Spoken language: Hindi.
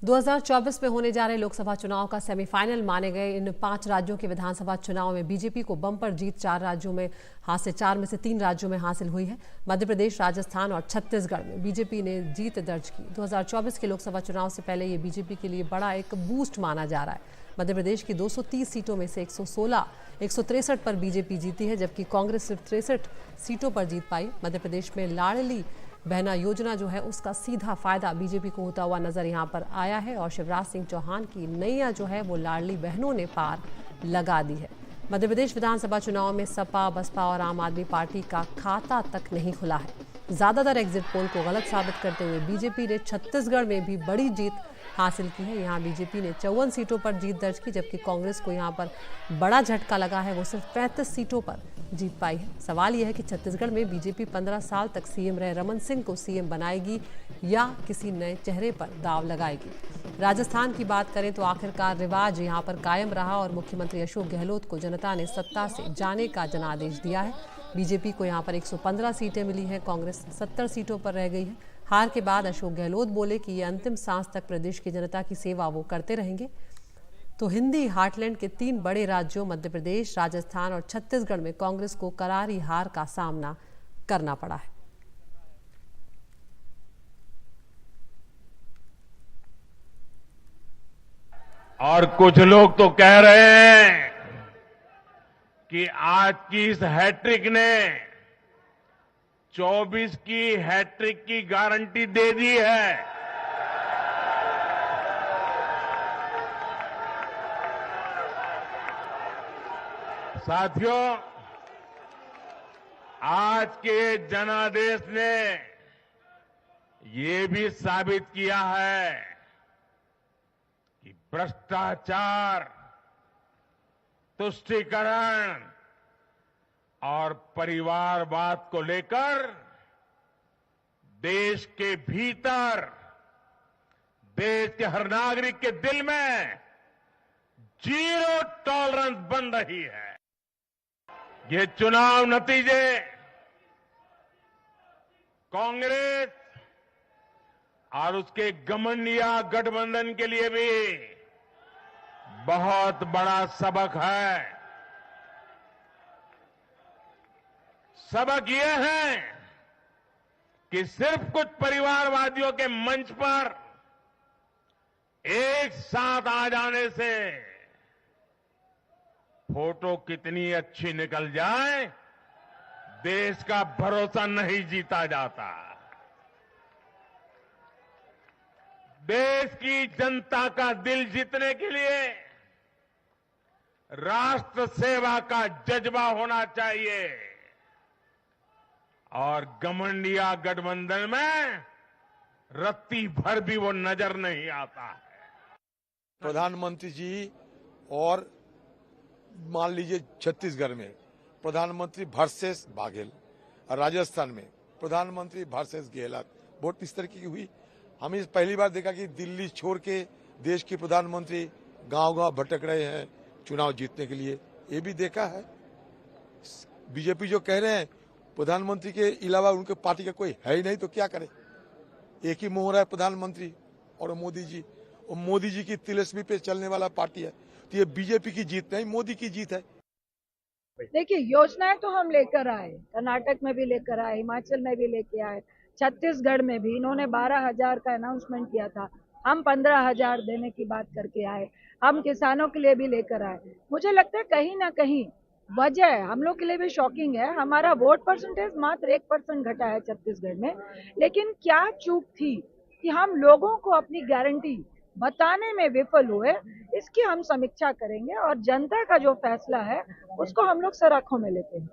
2024 में होने जा रहे लोकसभा चुनाव का सेमीफाइनल माने गए इन 5 राज्यों के विधानसभा चुनाव में बीजेपी को बम्पर जीत 4 राज्यों में हासिल 4 में से 3 राज्यों में हासिल हुई है। मध्य प्रदेश, राजस्थान और छत्तीसगढ़ में बीजेपी ने जीत दर्ज की। 2024 के लोकसभा चुनाव से पहले ये बीजेपी के लिए बड़ा एक बूस्ट माना जा रहा है। मध्य प्रदेश की 230 सीटों में से 163 पर बीजेपी जीती है, जबकि कांग्रेस सिर्फ 63 सीटों पर जीत पाई। मध्य प्रदेश में लाडली बहना योजना जो है उसका सीधा फायदा बीजेपी को होता हुआ नजर यहां पर आया है और शिवराज सिंह चौहान की नैया जो है वो लाडली बहनों ने पार लगा दी है। मध्य प्रदेश विधानसभा चुनाव में सपा, बसपा और आम आदमी पार्टी का खाता तक नहीं खुला है। ज्यादातर एग्जिट पोल को गलत साबित करते हुए बीजेपी ने छत्तीसगढ़ में भी बड़ी जीत हासिल की है। यहाँ बीजेपी ने 54 सीटों पर जीत दर्ज की, जबकि कांग्रेस को यहाँ पर बड़ा झटका लगा है, वो सिर्फ 35 सीटों पर जीत पाई है। सवाल यह है कि छत्तीसगढ़ में बीजेपी 15 साल तक सीएम रहे रमन सिंह को सीएम बनाएगी या किसी नए चेहरे पर दाव लगाएगी। राजस्थान की बात करें तो आखिरकार रिवाज यहाँ पर कायम रहा और मुख्यमंत्री अशोक गहलोत को जनता ने सत्ता से जाने का जनादेश दिया है। बीजेपी को यहाँ पर 115 सीटें मिली हैं, कांग्रेस 70 सीटों पर रह गई है। हार के बाद अशोक गहलोत बोले कि ये अंतिम सांस तक प्रदेश की जनता की सेवा वो करते रहेंगे। तो हिंदी हार्टलैंड के 3 बड़े राज्यों मध्य प्रदेश, राजस्थान और छत्तीसगढ़ में कांग्रेस को करारी हार का सामना करना पड़ा है। और कुछ लोग तो कह रहे हैं कि आज की इस हैट्रिक ने 24 की हैट्रिक की गारंटी दे दी है। साथियों, आज के जनादेश ने ये भी साबित किया है कि भ्रष्टाचार, तुष्टीकरण और परिवारवाद को लेकर देश के भीतर, देश के हर नागरिक के दिल में जीरो टॉलरेंस बन रही है। ये चुनाव नतीजे कांग्रेस और उसके घमंडिया गठबंधन के लिए भी बहुत बड़ा सबक है। सबक ये है कि सिर्फ कुछ परिवारवादियों के मंच पर एक साथ आ जाने से फोटो कितनी अच्छी निकल जाए, देश का भरोसा नहीं जीता जाता। देश की जनता का दिल जीतने के लिए राष्ट्र सेवा का जज्बा होना चाहिए और घमंडिया गठबंधन में रत्ती भर भी वो नजर नहीं आता है। प्रधानमंत्री जी और मान लीजिए छत्तीसगढ़ में प्रधानमंत्री वर्सेस बाघेल और राजस्थान में प्रधानमंत्री वर्सेस गहलोत वोट इस तरीके की हुई। हमें पहली बार देखा कि दिल्ली छोड़ के देश के प्रधानमंत्री गांव-गांव भटक रहे हैं चुनाव जीतने के लिए, ये भी देखा है। बीजेपी जो कह रहे हैं प्रधानमंत्री के अलावा उनके पार्टी का कोई है ही नहीं तो क्या करे। एक ही मोहरा है प्रधानमंत्री और मोदी जी, और मोदी जी की तिलस्मी पे चलने वाला पार्टी है। तो ये बीजेपी की जीत नहीं, मोदी की जीत है। देखिए, योजनाएं तो हम लेकर आए, कर्नाटक में भी लेकर आए, हिमाचल में भी लेके आए, छत्तीसगढ़ में भी इन्होंने 12,000 का अनाउंसमेंट किया था, हम 15,000 देने की बात करके आए। हम किसानों के लिए भी लेकर आए। मुझे लगता है कहीं ना कहीं वजह हम लोग के लिए भी शॉकिंग है। हमारा वोट परसेंटेज मात्र 1% घटा है छत्तीसगढ़ में, लेकिन क्या चूक थी कि हम लोगों को अपनी गारंटी बताने में विफल हुए, इसकी हम समीक्षा करेंगे और जनता का जो फैसला है उसको हम लोग सर आंखों में लेते हैं।